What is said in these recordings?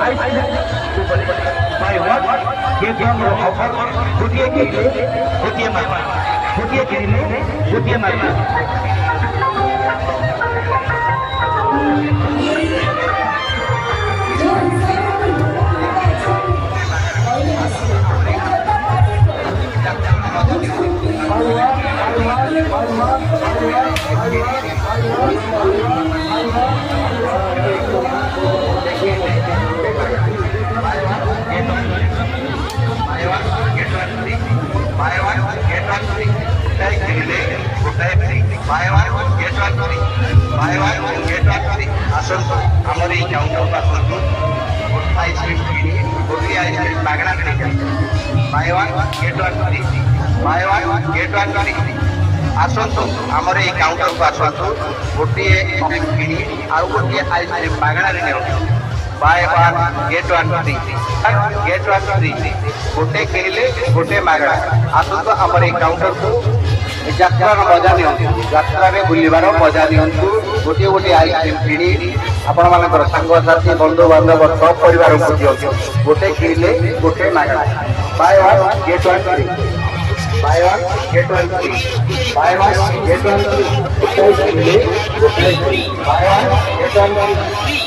by what gave them offer gotiye kile gotiye marka gotiye kile gotiye marka आमर ये counter पास ice cream गोटे ice cream मागणा buy one get one free buy one get one free आसतु आमर ये counter को आसतु गोटे किणी आउ गोटे आइसक्रीम मागणा buy one get one free गोटे किणिले गोटे मागणा आसतु आमर ये काउंटर को यात्रार मजा नियंतु यात्रा बुलबार मजा नियंतु गोटे गोटे आइसक्रीम किणी आपण मानकर सांगसाथी बंधु बांधव सब परिवार को दियंतु गोटे किणिले गोटे मागणा buy one get one free buy one get one free buy one get one free गोटे किणिले गोटे free buy one get one free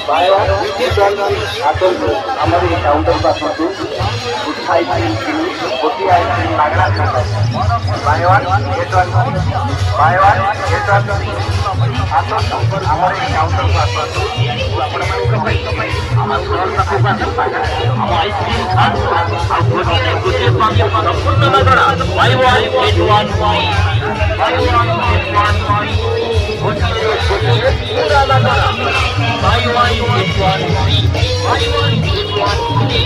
buy one get one free आसतु आमर ये काउंटर को आसतु गोटे आइसक्रीम किणी गोटे आइसक्रीम मागणा buy one get one buy one get one आसतु आमर ये काउंटर को आसतु आपण मानक आम सरलता को आम आइसक्रीम खान गोटे पानी संपूर्ण मागणा buy one get one free buy one get one free गोटे पूरा मागणा buy one get one free buy one get one free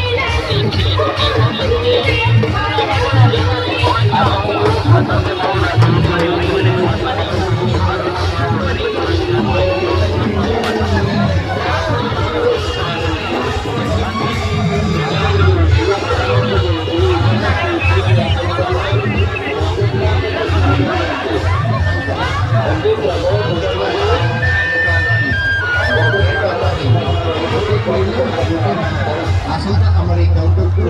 आसंता आमर काउंटर को